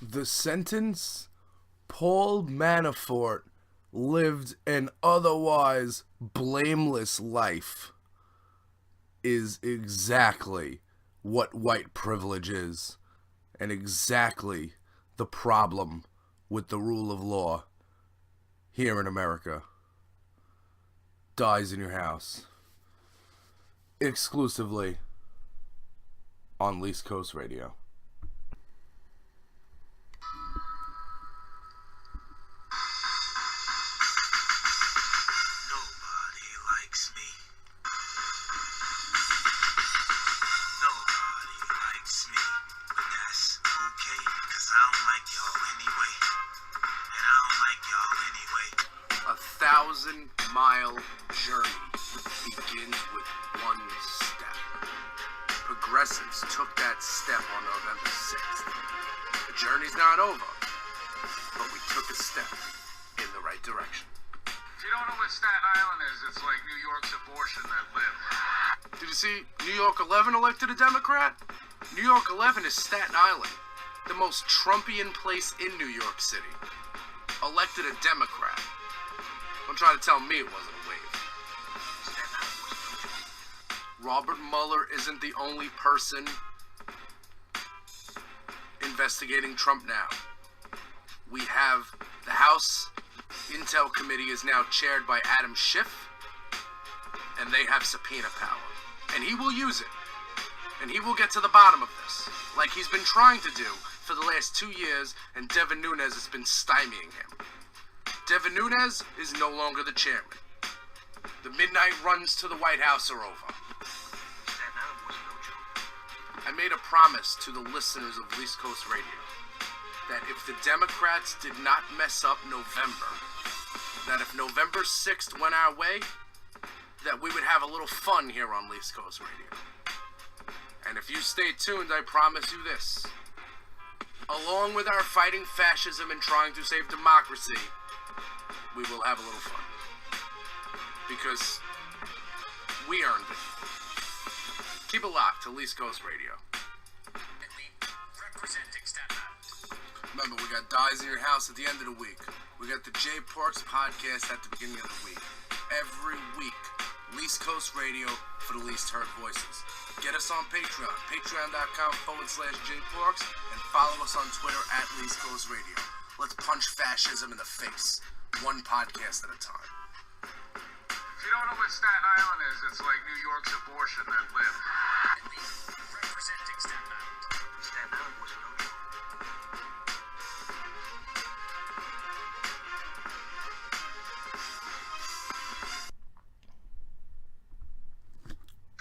The sentence Paul Manafort lived an otherwise blameless life is exactly what white privilege is, and exactly the problem with the rule of law here in America. Dyze in your house. Exclusively on East Coast Radio. A 1,000-mile journey begins with one step. Progressives took that step on November 6th. The journey's not over, but we took a step in the right direction. If you don't know what Staten Island is, it's like New York's abortion that lived. Did you see New York 11 elected a Democrat? New York 11 is Staten Island, the most Trumpian place in New York City. Elected a Democrat. Don't try to tell me it wasn't a wave. Robert Mueller isn't the only person investigating Trump now. We have the House Intel Committee is now chaired by Adam Schiff, and they have subpoena power. And he will use it. And he will get to the bottom of this, like he's been trying to do for the last 2 years, and Devin Nunes has been stymieing him. Devin Nunes is no longer the chairman. The midnight runs to the White House are over. I made a promise to the listeners of East Coast Radio that if the Democrats did not mess up November, that if November 6th went our way, that we would have a little fun here on East Coast Radio. And if you stay tuned, I promise you this. Along with our fighting fascism and trying to save democracy, we will have a little fun. Because we earned it. Keep it locked to East Coast Radio. Remember, we got Dyze in your house at the end of the week. We got the J Parks podcast at the beginning of the week. Every week, East Coast Radio for the least heard voices. Get us on Patreon, patreon.com/JParks, and follow us on Twitter at East Coast Radio. Let's punch fascism in the face, one podcast at a time. If you don't know what Staten Island is, it's like New York's abortion that lived. Representing Staten Island. Staten Island was no joke.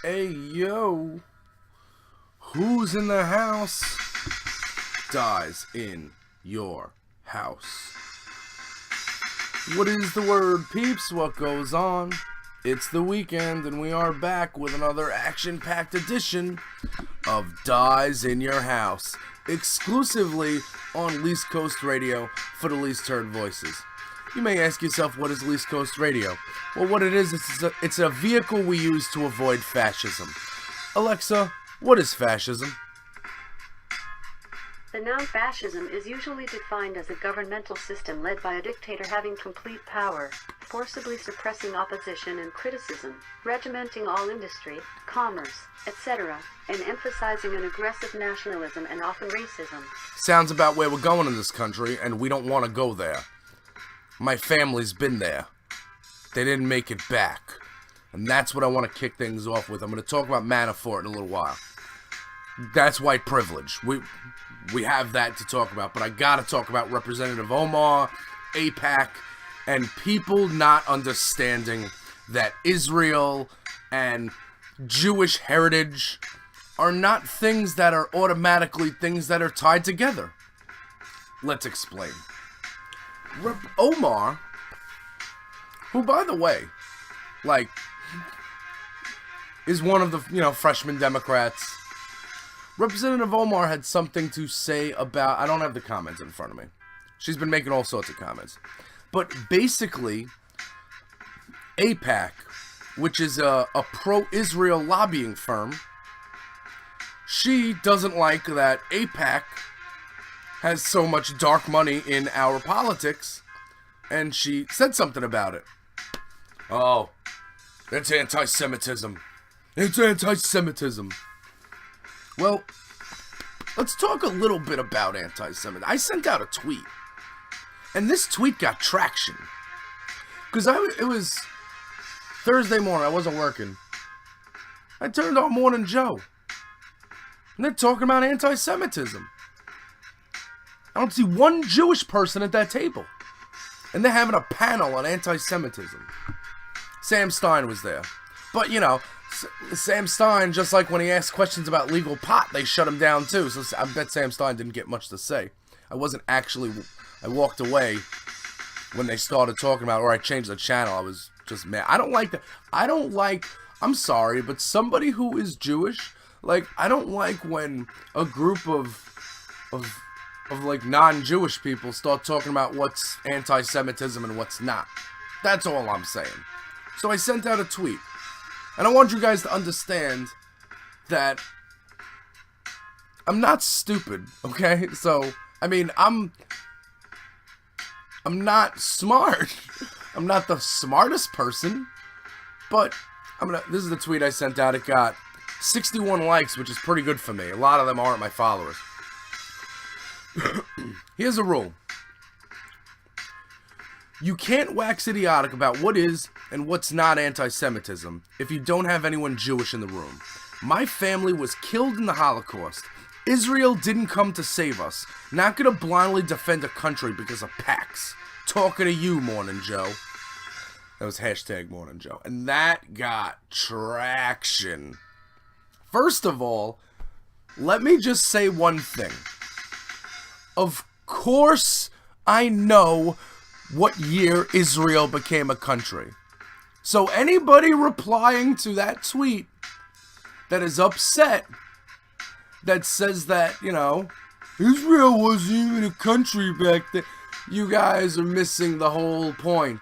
Hey, yo. Who's in the house? Dyze in your house. What is the word, peeps? What goes on? It's the weekend, and we are back with another action-packed edition of Dyze in your house, exclusively on East Coast Radio for the least heard voices. You may ask yourself, what is East Coast Radio? Well, what it is, it's a vehicle we use to avoid fascism. Alexa, what is fascism? The noun fascism is usually defined as a governmental system led by a dictator having complete power, forcibly suppressing opposition and criticism, regimenting all industry, commerce, etc., and emphasizing an aggressive nationalism and often racism. Sounds about where we're going in this country, and we don't want to go there. My family's been there. They didn't make it back. And that's what I want to kick things off with. I'm going to talk about Manafort in a little while. That's white privilege. We have that to talk about, but I gotta talk about Representative Omar, AIPAC, and people not understanding that Israel and Jewish heritage are not things that are automatically things that are tied together. Let's explain. Omar, who, by the way, is one of the, freshman Democrats. Representative Omar had something to say about, I don't have the comments in front of me. She's been making all sorts of comments. But basically, AIPAC, which is a pro-Israel lobbying firm, she doesn't like that AIPAC has so much dark money in our politics, and she said something about it. Oh, it's anti-Semitism. It's anti-Semitism. Well, let's talk a little bit about anti-Semitism. I sent out a tweet, and this tweet got traction. Because it was Thursday morning, I wasn't working. I turned on Morning Joe, and they're talking about anti-Semitism. I don't see one Jewish person at that table. And they're having a panel on anti-Semitism. Sam Stein was there. But, you know, Sam Stein, just like when he asked questions about legal pot, they shut him down too. So I bet Sam Stein didn't get much to say. I walked away when they started talking about, or I changed the channel. I was just mad. I don't like that. I'm sorry, but somebody who is Jewish, like, I don't like when a group of like non-Jewish people start talking about what's anti-Semitism and what's not. That's all I'm saying. So I sent out a tweet. And I want you guys to understand that I'm not stupid, okay? So, I mean, I'm not smart. I'm not the smartest person, but this is the tweet I sent out. It got 61 likes, which is pretty good for me. A lot of them aren't my followers. Here's a rule. You can't wax idiotic about what is and what's not anti-Semitism if you don't have anyone Jewish in the room. My family was killed in the Holocaust. Israel didn't come to save us. Not gonna blindly defend a country because of PACs. Talking to you, Morning Joe. That was hashtag Morning Joe. And that got traction. First of all, let me just say one thing. Of course, I know what year Israel became a country. So anybody replying to that tweet that is upset, that says that, you know, Israel wasn't even a country back then, you guys are missing the whole point.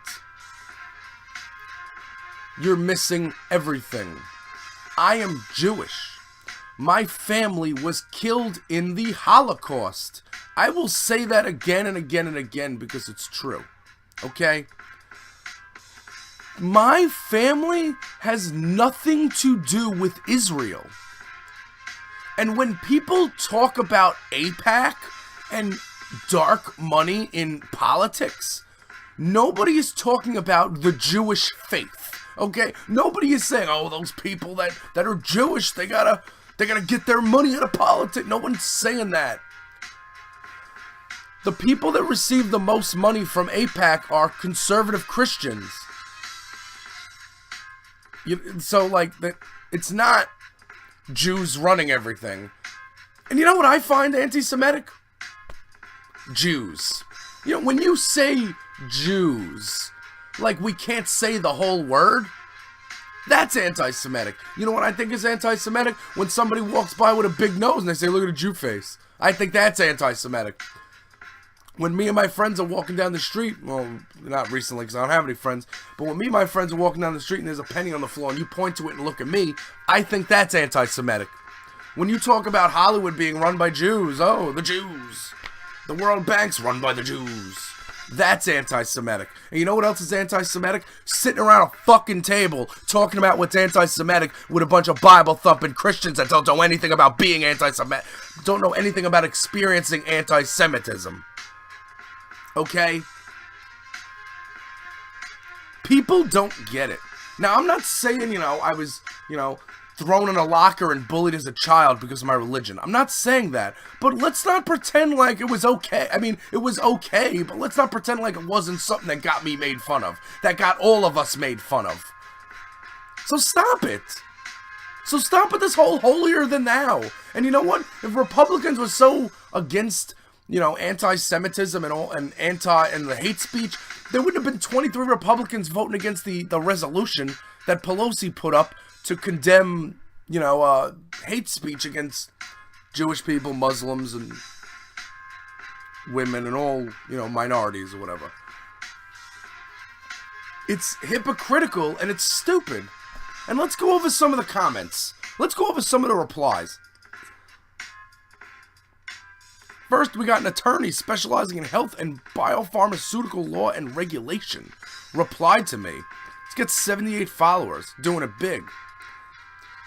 You're missing everything. I am Jewish. My family was killed in the Holocaust. I will say that again and again and again because it's true. Okay? My family has nothing to do with Israel. And when people talk about AIPAC and dark money in politics, nobody is talking about the Jewish faith. Okay? Nobody is saying, oh, those people that are Jewish, they gotta get their money out of politics. No one's saying that. The people that receive the most money from AIPAC are conservative Christians. So, like, it's not Jews running everything. And you know what I find anti-Semitic? Jews. You know, when you say Jews, like we can't say the whole word, that's anti-Semitic. You know what I think is anti-Semitic? When somebody walks by with a big nose and they say, look at a Jew face. I think that's anti-Semitic. When me and my friends are walking down the street, well, not recently because I don't have any friends, but when me and my friends are walking down the street and there's a penny on the floor and you point to it and look at me, I think that's anti-Semitic. When you talk about Hollywood being run by Jews, oh, the Jews. The World Bank's run by the Jews. That's anti-Semitic. And you know what else is anti-Semitic? Sitting around a fucking table talking about what's anti-Semitic with a bunch of Bible-thumping Christians that don't know anything about being anti-Semitic, don't know anything about experiencing anti-Semitism. Okay? People don't get it. Now, I'm not saying, I was, thrown in a locker and bullied as a child because of my religion. I'm not saying that. But let's not pretend like it was okay. I mean, it was okay, but let's not pretend like it wasn't something that got me made fun of. That got all of us made fun of. So stop it. So stop with this whole holier than thou. And you know what? If Republicans were so against anti-Semitism and the hate speech, there wouldn't have been 23 Republicans voting against the resolution that Pelosi put up to condemn, hate speech against Jewish people, Muslims, and women, and all, minorities or whatever. It's hypocritical and it's stupid. And let's go over some of the comments. Let's go over some of the replies. First, we got an attorney specializing in health and biopharmaceutical law and regulation. Replied to me. He's got 78 followers, doing it big.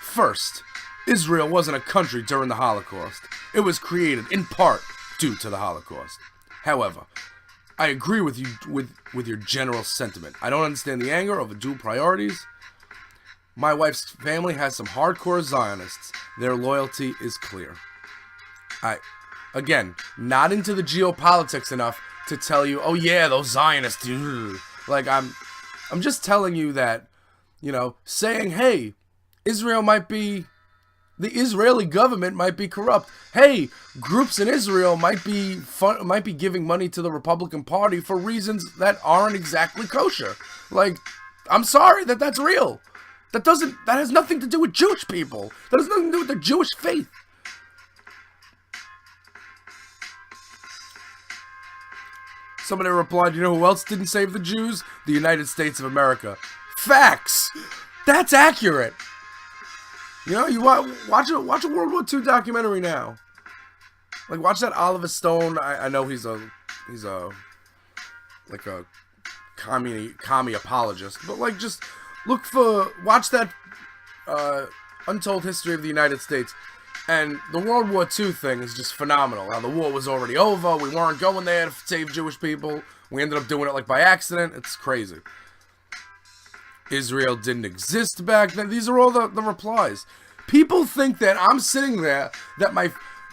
First, Israel wasn't a country during the Holocaust. It was created, in part, due to the Holocaust. However, I agree with you with your general sentiment. I don't understand the anger over dual priorities. My wife's family has some hardcore Zionists. Their loyalty is clear. Again, not into the geopolitics enough to tell you, oh yeah, those Zionists. Like, I'm just telling you that, saying, hey, Israel might be, the Israeli government might be corrupt. Hey, groups in Israel might be giving money to the Republican Party for reasons that aren't exactly kosher. Like, I'm sorry that's real. That has nothing to do with Jewish people. That has nothing to do with the Jewish faith. Somebody replied, you know who else didn't save the Jews? The United States of America. Facts! That's accurate! You watch a World War II documentary now. Like, watch that Oliver Stone. I know he's a commie apologist, but like, just watch that Untold History of the United States. And the World War II thing is just phenomenal. Now, the war was already over. We weren't going there to save Jewish people. We ended up doing it like by accident. It's crazy. Israel didn't exist back then. These are all the replies. People think that I'm sitting there,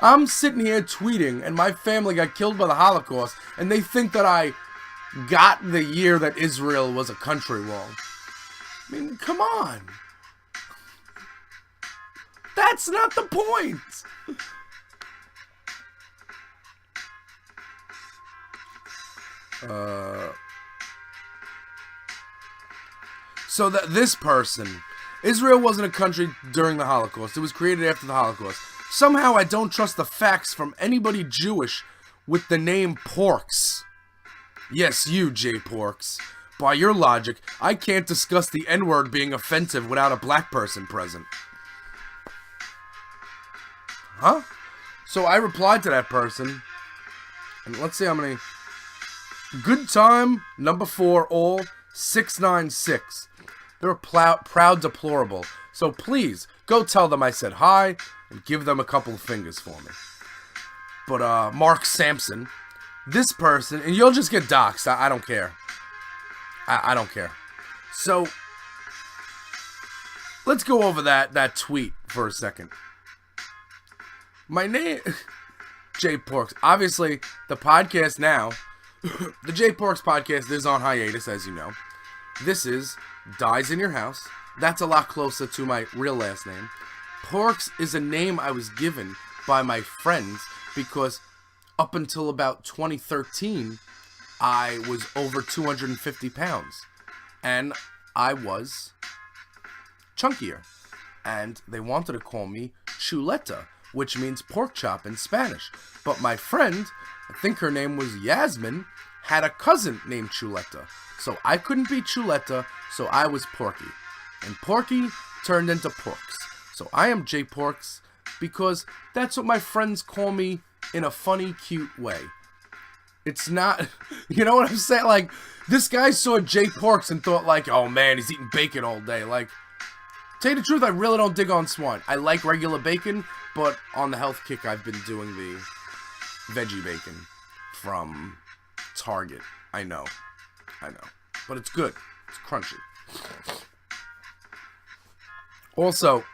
I'm sitting here tweeting, and my family got killed by the Holocaust, and they think that I got the year that Israel was a country wrong. I mean, come on. That's not the point. So that this person, Israel wasn't a country during the Holocaust. It was created after the Holocaust. Somehow I don't trust the facts from anybody Jewish with the name Porks. Yes, you, J. Porks. By your logic, I can't discuss the N-word being offensive without a black person present. Huh? So I replied to that person, and let's see how many. Good time, number 4, all 696. They're proud deplorable. So please, go tell them I said hi, and give them a couple of fingers for me. But, Mark Sampson, this person, and you'll just get doxxed, I don't care. I don't care. So, let's go over that tweet for a second. My name, J. Porks. Obviously, the podcast now, the J. Porks podcast is on hiatus, as you know. This is Dyze in Your House. That's a lot closer to my real last name. Porks is a name I was given by my friends because up until about 2013, I was over 250 pounds. And I was chunkier. And they wanted to call me Chuleta, which means pork chop in Spanish. But my friend, I think her name was Yasmin, had a cousin named Chuleta. So I couldn't be Chuleta, so I was Porky. And Porky turned into Porks. So I am J. Porks because that's what my friends call me in a funny, cute way. It's not, you know what I'm saying? Like, this guy saw J. Porks and thought like, oh man, he's eating bacon all day. Like, tell you the truth, I really don't dig on swine. I like regular bacon, but on the health kick, I've been doing the veggie bacon from Target. I know. But it's good. It's crunchy. Also,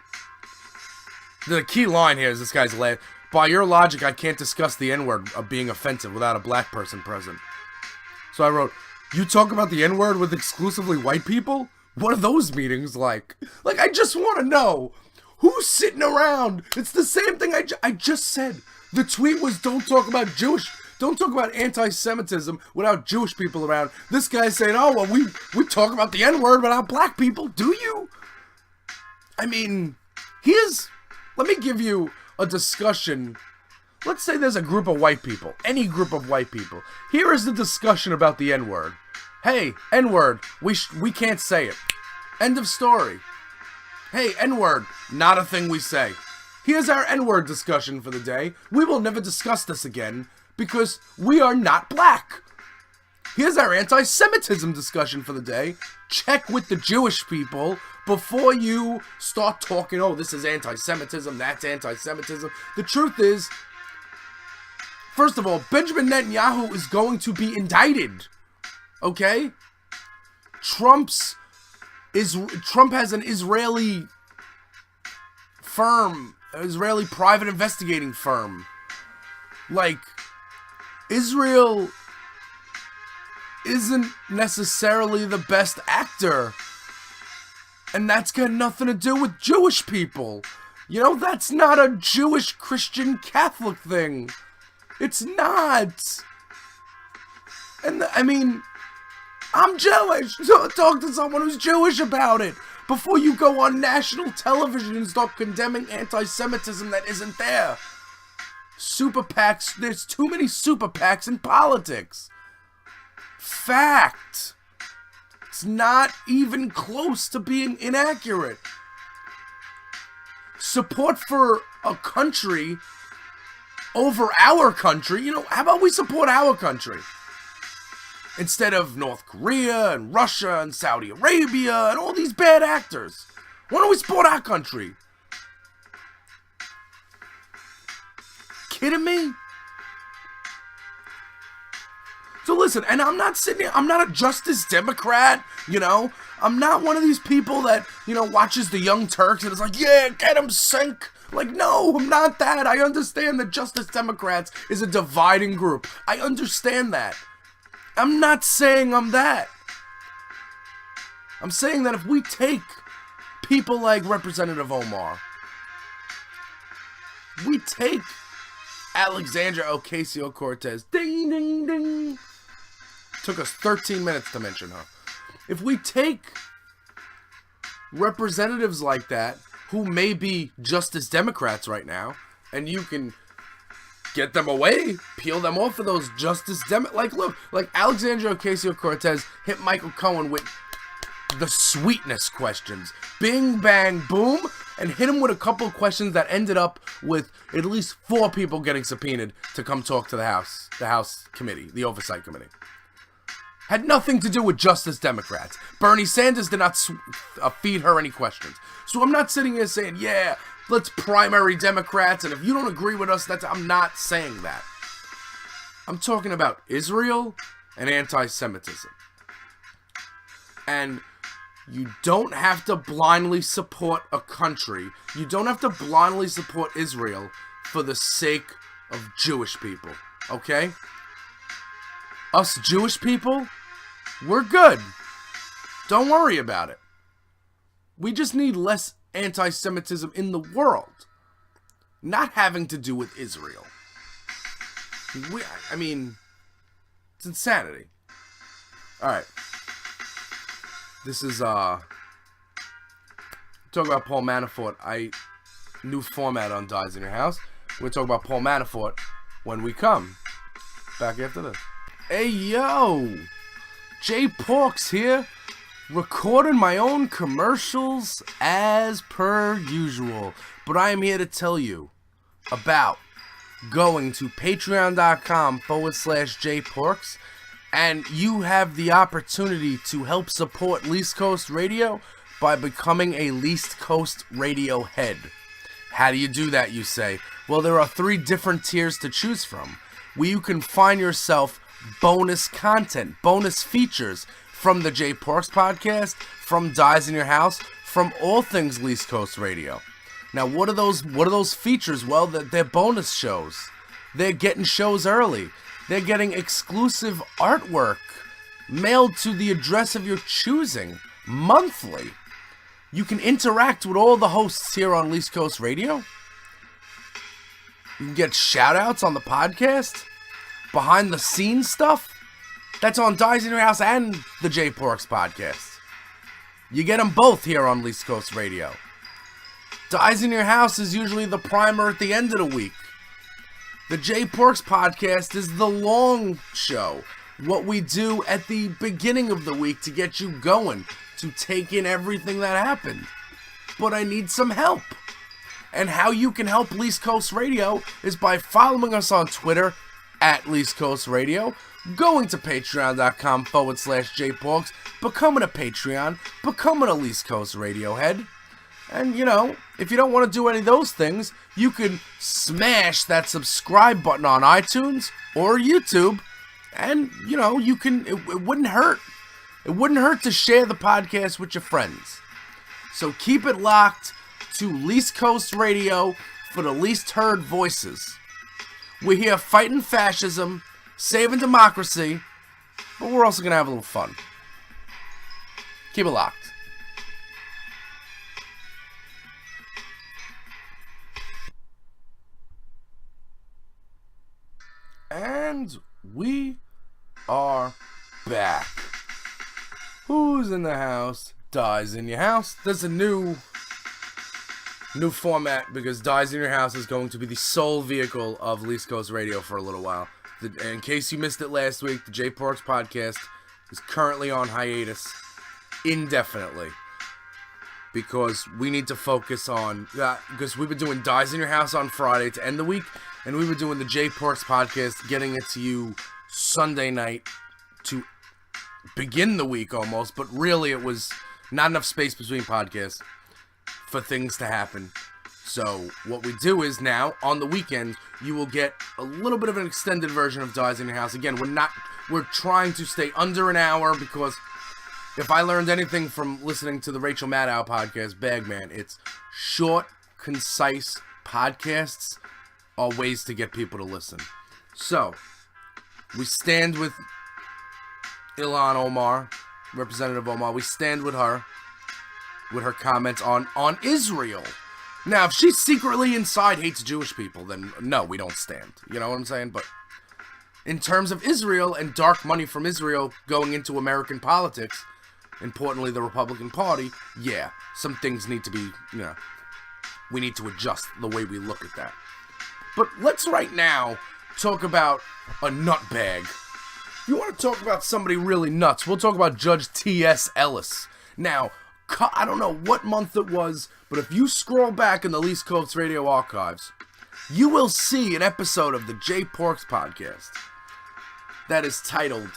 the key line here is this guy's laugh. By your logic, I can't discuss the N-word of being offensive without a black person present. So I wrote, you talk about the N-word with exclusively white people? What are those meetings like? Like, I just want to know, who's sitting around? It's the same thing I just said. The tweet was, don't talk about anti-Semitism without Jewish people around. This guy's saying, oh, well, we talk about the N-word without black people. Do you? I mean, let me give you a discussion. Let's say there's a group of white people, any group of white people. Here is the discussion about the N-word. Hey, N-word, we can't say it. End of story. Hey, N-word, not a thing we say. Here's our N-word discussion for the day. We will never discuss this again because we are not black. Here's our anti-Semitism discussion for the day. Check with the Jewish people before you start talking, oh, this is anti-Semitism, that's anti-Semitism. The truth is, first of all, Benjamin Netanyahu is going to be indicted. Okay? Trump has an Israeli firm, Israeli private investigating firm. Like, Israel isn't necessarily the best actor. And that's got nothing to do with Jewish people. You know, that's not a Jewish, Christian, Catholic thing. It's not. And, I mean, I'm Jewish. So talk to someone who's Jewish about it before you go on national television and start condemning anti-Semitism that isn't there. Super PACs, there's too many super PACs in politics. Fact. It's not even close to being inaccurate. Support for a country over our country, you know, how about we support our country? Instead of North Korea and Russia and Saudi Arabia and all these bad actors. Why don't we support our country? Kidding me? So listen, and I'm not a Justice Democrat, you know? I'm not one of these people that, you know, watches the Young Turks and is like, yeah, get him, sink. Like, no, I'm not that. I understand that Justice Democrats is a dividing group. I understand that. I'm not saying I'm that. I'm saying that if we take people like Representative Omar, we take Alexandria Ocasio-Cortez, ding, ding, ding. Took us 13 minutes to mention her. If we take representatives like that, who may be Justice Democrats right now, and you can get them away, peel them off of those Justice like, look, like Alexandria Ocasio-Cortez hit Michael Cohen with the sweetness questions. Bing, bang, boom, and hit him with a couple of questions that ended up with at least 4 people getting subpoenaed to come talk to the House committee, the Oversight Committee. Had nothing to do with Justice Democrats. Bernie Sanders did not feed her any questions. So I'm not sitting here saying, yeah, let's primary Democrats, and if you don't agree with us, I'm not saying that. I'm talking about Israel and anti-Semitism. And you don't have to blindly support a country. You don't have to blindly support Israel for the sake of Jewish people. Okay? Us Jewish people, we're good. Don't worry about it. We just need less anti-Semitism in the world. Not having to do with Israel. I mean, it's insanity. Alright. This is, talk about Paul Manafort. New format on Dyze in Your House. We'll talk about Paul Manafort when we come. Back after this. Hey, yo! Jay Porks here, recording my own commercials as per usual. But I am here to tell you about going to patreon.com/JPorks, and you have the opportunity to help support Least Coast Radio by becoming a Least Coast Radio head. How do you do that, you say? Well, there are 3 different tiers to choose from, where you can find yourself bonus content, bonus features from the Jay Porks podcast, from Dyze in Your House, from all things Least Coast Radio. Now, what are those features? Well, they're bonus shows. They're getting shows early. They're getting exclusive artwork mailed to the address of your choosing monthly. You can interact with all the hosts here on Least Coast Radio. You can get shout-outs on the podcast. Behind the scenes stuff. That's on Dyze in Your House and the Jay Porks podcast. You get them both here on Least Coast Radio. Dyze in Your House is usually the primer at the end of the week. The Jay Porks podcast is the long show. What we do at the beginning of the week to get you going, to take in everything that happened. But I need some help. And how you can help Least Coast Radio is by following us on Twitter at Least Coast Radio, going to patreon.com/jporks, becoming a Patreon, becoming a Least Coast Radio head. And, you know, if you don't want to do any of those things, you can smash that subscribe button on iTunes or YouTube. And, you know, you can, it wouldn't hurt. It wouldn't hurt to share the podcast with your friends. So keep it locked to Least Coast Radio for the least heard voices. We're here fighting fascism, saving democracy, but we're also going to have a little fun. Keep it locked. And we are back. Who's in the house? Dyze in your house. There's a new format because Dyze in your house is going to be the sole vehicle of Least Coast Radio for a little while. In case you missed it last week, the J Parks podcast is currently on hiatus indefinitely because we need to focus on because we've been doing Dyze in your house on Friday to end the week, and we were doing the J Parks podcast, getting it to you Sunday night to begin the week almost, but really it was not enough space between podcasts for things to happen. So what we do is now on the weekend you will get a little bit of an extended version of Dyze in your house. Again, we're trying to stay under an hour because if I learned anything from listening to the Rachel Maddow podcast, Bagman, it's short, concise podcasts are ways to get people to listen. So we stand with Ilhan Omar, Representative Omar. We stand with her comments on Israel. Now, if she secretly inside hates Jewish people, then no, we don't stand. You know what I'm saying? But in terms of Israel and dark money from Israel going into American politics, importantly the Republican Party, yeah, some things need to be, you know, we need to adjust the way we look at that. But let's right now talk about a nutbag. If you want to talk about somebody really nuts, we'll talk about Judge T.S. Ellis. Now, I don't know what month it was, but if you scroll back in the Least Coast Radio archives, you will see an episode of the J Porks podcast that is titled,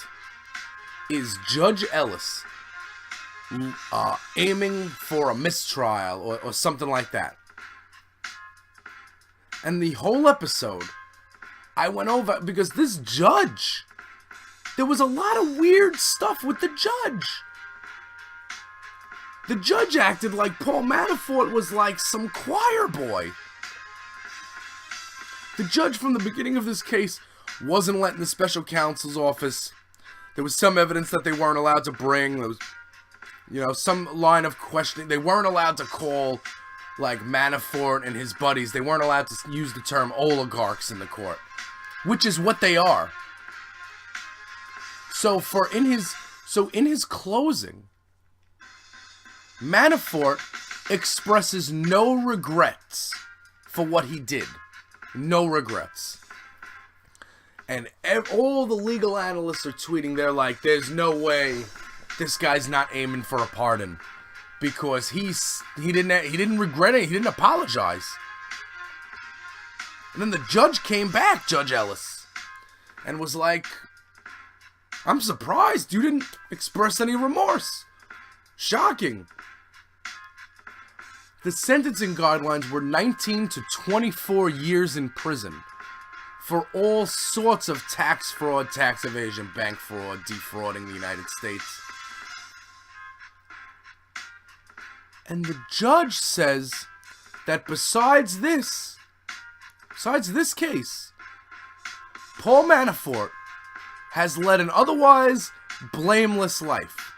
"Is Judge Ellis aiming for a mistrial?" or something like that. And the whole episode, I went over, because this judge, there was a lot of weird stuff with the judge. The judge acted like Paul Manafort was like some choir boy. The judge from the beginning of this case wasn't letting the special counsel's office. There was some evidence that they weren't allowed to bring. There was, you know, some line of questioning. They weren't allowed to call, like, Manafort and his buddies. They weren't allowed to use the term oligarchs in the court, which is what they are. So in his closing, Manafort expresses no regrets for what he did. No regrets. And all the legal analysts are tweeting, they're like, there's no way this guy's not aiming for a pardon. Because he didn't regret it, he didn't apologize. And then the judge came back, Judge Ellis, and was like, I'm surprised you didn't express any remorse. Shocking. The sentencing guidelines were 19 to 24 years in prison for all sorts of tax fraud, tax evasion, bank fraud, defrauding the United States. And the judge says that besides this case, Paul Manafort has led an otherwise blameless life.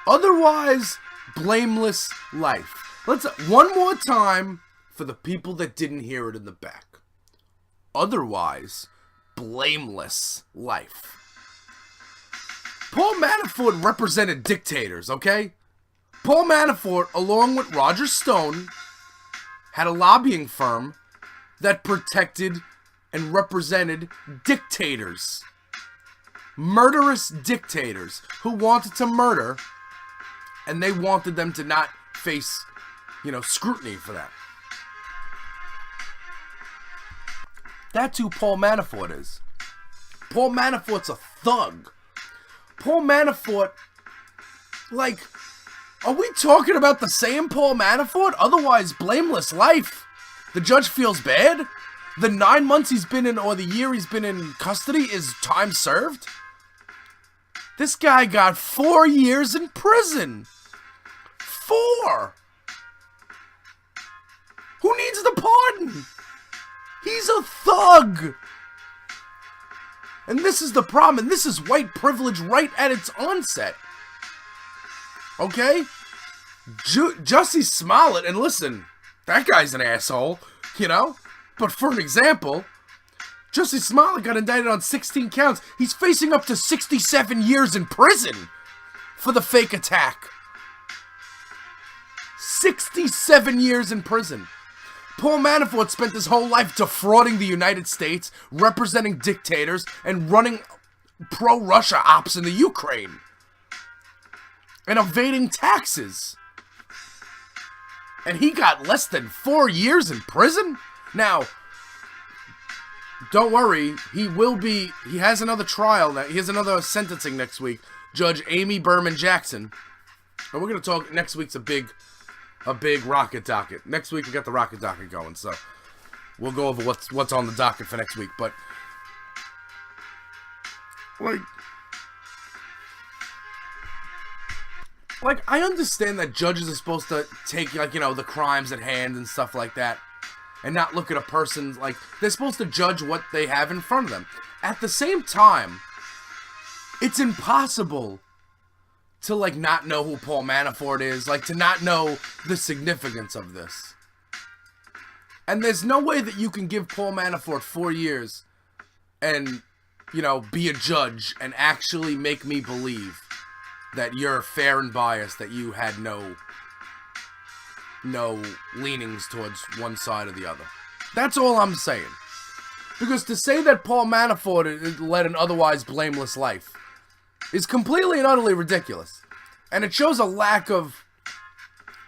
Otherwise blameless life. Let's one more time for the people that didn't hear it in the back. Otherwise blameless life. Paul Manafort represented dictators, okay? Paul Manafort, along with Roger Stone, had a lobbying firm that protected and represented dictators. Murderous dictators who wanted to murder, and they wanted them to not face, scrutiny for that. That's who Paul Manafort is. Paul Manafort's a thug. Paul Manafort, like, are we talking about the same Paul Manafort? Otherwise, blameless life. The judge feels bad? The 9 months he's been in, or the year he's been in custody is time served? This guy got 4 years in prison. 4! Who needs the pardon? He's a thug. And this is the problem, and this is white privilege right at its onset. Okay? Jussie Smollett, and listen, that guy's an asshole, you know? But for an example, Jussie Smollett got indicted on 16 counts. He's facing up to 67 years in prison for the fake attack. 67 years in prison. Paul Manafort spent his whole life defrauding the United States, representing dictators, and running pro-Russia ops in the Ukraine. And evading taxes. And he got less than 4 years in prison? Now, don't worry, he has another trial, he has another sentencing next week. Judge Amy Berman Jackson. And we're going to talk, next week's a big rocket docket. Next week we got the rocket docket going, so we'll go over what's on the docket for next week. But like I understand that judges are supposed to take, like, you know, the crimes at hand and stuff like that, and not look at a person, like, they're supposed to judge what they have in front of them. At the same time, it's impossible to, like, not know who Paul Manafort is, like, to not know the significance of this. And there's no way that you can give Paul Manafort 4 years and, you know, be a judge and actually make me believe that you're fair and biased, that you had no leanings towards one side or the other. That's all I'm saying. Because to say that Paul Manafort led an otherwise blameless life is completely and utterly ridiculous, and it shows a lack of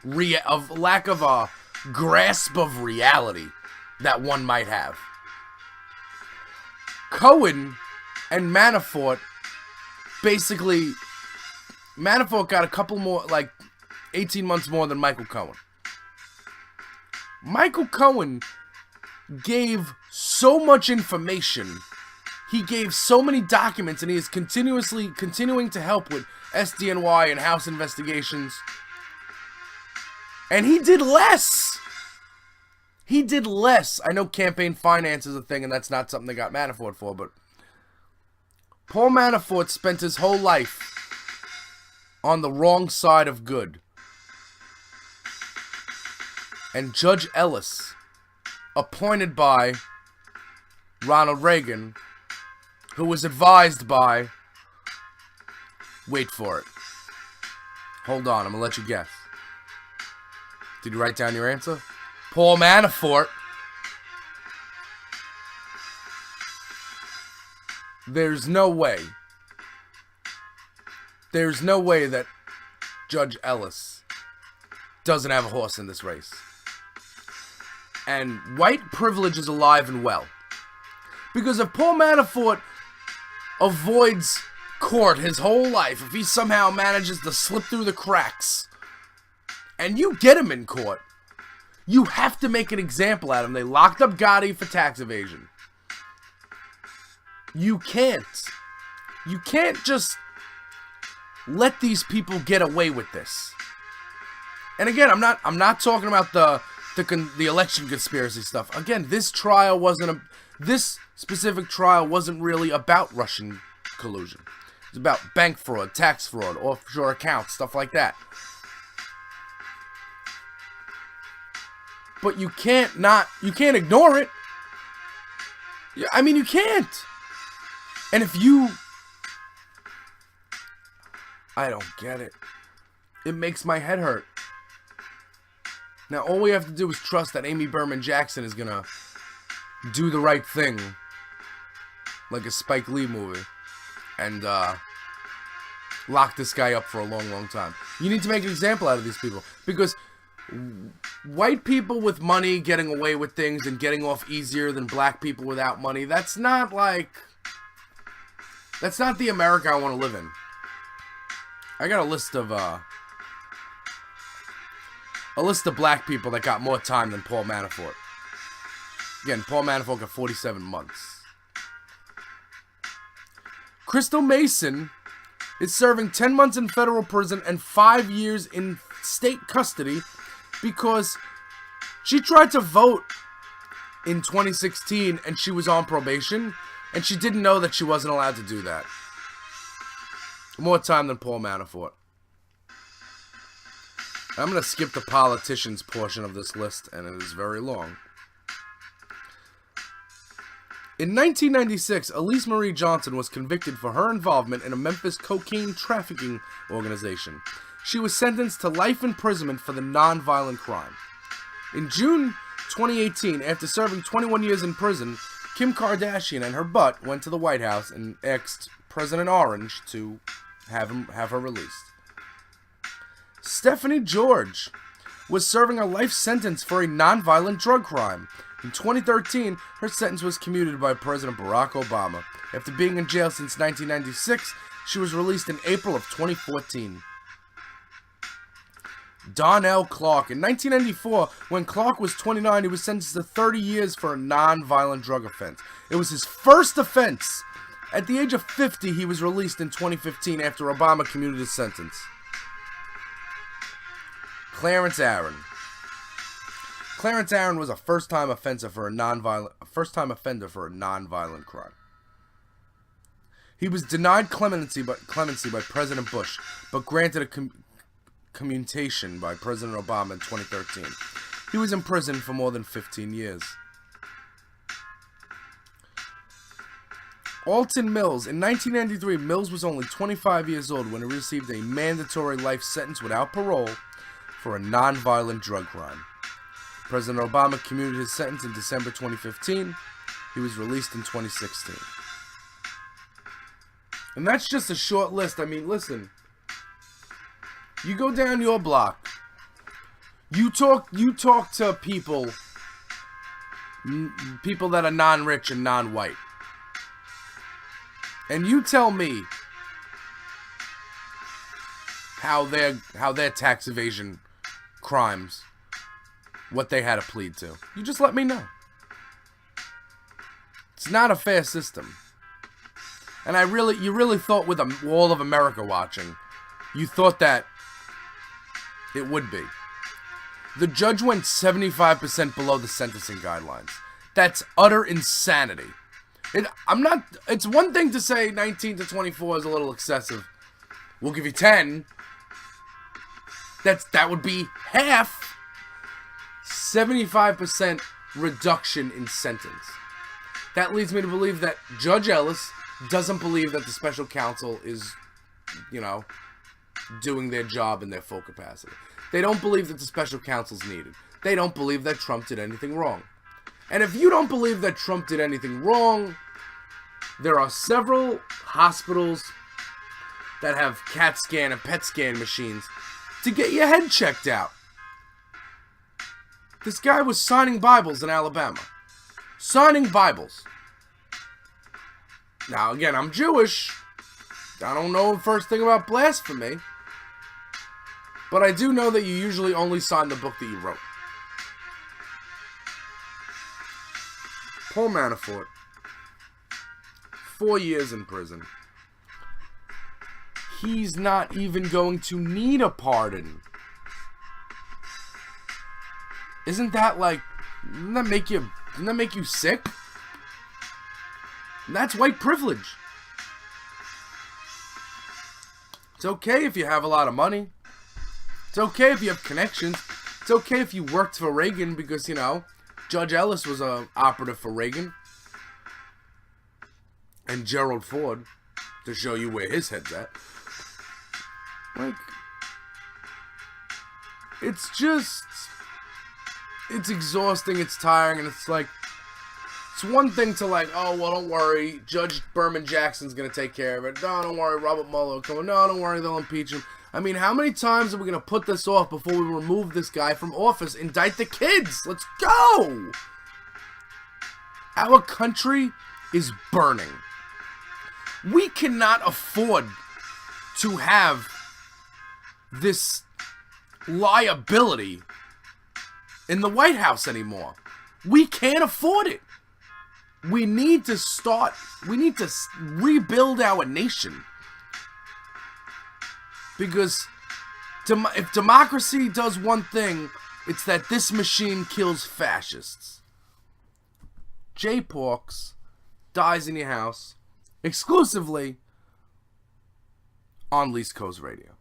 a grasp of reality that one might have. Cohen and Manafort, basically, Manafort got a couple more, like 18 months more than Michael Cohen. Michael Cohen gave so much information. He gave so many documents, and he is continuing to help with SDNY and House investigations. And he did less. He did less. I know campaign finance is a thing, and that's not something they got Manafort for, but Paul Manafort spent his whole life on the wrong side of good. And Judge Ellis, appointed by Ronald Reagan, who was advised by, wait for it. Hold on, I'm gonna let you guess. Did you write down your answer? Paul Manafort. There's no way that Judge Ellis doesn't have a horse in this race. And white privilege is alive and well. Because if Paul Manafort avoids court his whole life, if he somehow manages to slip through the cracks, and you get him in court, you have to make an example out of him. They locked up Gotti for tax evasion. You can't just let these people get away with this. And again, I'm not talking about the election conspiracy stuff. Again, this specific trial wasn't really about Russian collusion. It's about bank fraud, tax fraud, offshore accounts, stuff like that. But you can't ignore it. I mean, you can't. And if you, I don't get it. It makes my head hurt. Now, all we have to do is trust that Amy Berman Jackson is gonna do the right thing, like a Spike Lee movie, and lock this guy up for a long, long time. You need to make an example out of these people, because white people with money getting away with things and getting off easier than black people without money, that's not the America I want to live in. I got a list of black people that got more time than Paul Manafort. Again, Paul Manafort got 47 months. Crystal Mason is serving 10 months in federal prison and 5 years in state custody because she tried to vote in 2016 and she was on probation and she didn't know that she wasn't allowed to do that. More time than Paul Manafort. I'm going to skip the politicians portion of this list, and it is very long. In 1996, Elise Marie Johnson was convicted for her involvement in a Memphis cocaine trafficking organization. She was sentenced to life imprisonment for the non-violent crime. In June 2018, after serving 21 years in prison, Kim Kardashian and her butt went to the White House and asked President Orange to have her released. Stephanie George was serving a life sentence for a non-violent drug crime. In 2013, her sentence was commuted by President Barack Obama. After being in jail since 1996, she was released in April of 2014. Donnell Clark. In 1994, when Clark was 29, he was sentenced to 30 years for a non-violent drug offense. It was his first offense. At the age of 50, he was released in 2015 after Obama commuted his sentence. Clarence Aaron. Clarence Aaron was a first-time offender for a non-violent crime. He was denied clemency by President Bush, but granted a commutation by President Obama in 2013. He was in prison for more than 15 years. Alton Mills. In 1993, Mills was only 25 years old when he received a mandatory life sentence without parole for a non-violent drug crime. President Obama commuted his sentence in December 2015. He was released in 2016. And that's just a short list. I mean, listen. You go down your block. You talk to people that are non-rich and non-white. And you tell me how their tax evasion crimes, what they had to plead to. You just let me know. It's not a fair system. And you really thought with all of America watching, you thought that it would be. The judge went 75% below the sentencing guidelines. That's utter insanity. It's one thing to say 19 to 24 is a little excessive. We'll give you 10. That would be half. 75% reduction in sentence. That leads me to believe that Judge Ellis doesn't believe that the special counsel is, doing their job in their full capacity. They don't believe that the special counsel's needed. They don't believe that Trump did anything wrong. And if you don't believe that Trump did anything wrong, there are several hospitals that have CAT scan and PET scan machines to get your head checked out. This guy was signing Bibles in Alabama. Signing Bibles. Now, again, I'm Jewish. I don't know the first thing about blasphemy. But I do know that you usually only sign the book that you wrote. Paul Manafort. 4 years in prison. He's not even going to need a pardon. Doesn't that make you sick? That's white privilege. It's okay if you have a lot of money. It's okay if you have connections. It's okay if you worked for Reagan because, Judge Ellis was an operative for Reagan. And Gerald Ford, to show you where his head's at. It's exhausting, it's tiring, and it's It's one thing to like, oh, well, don't worry, Judge Berman Jackson's going to take care of it. No, don't worry, Robert Mueller will come. No, don't worry, they'll impeach him. I mean, how many times are we going to put this off before we remove this guy from office? Indict the kids. Let's go. Our country is burning. We cannot afford to have this liability in the White House anymore. We can't afford it. We need to rebuild our nation. Because if democracy does one thing, it's that this machine kills fascists. J-Porks, Dyze in your house, exclusively on Least Coast Radio.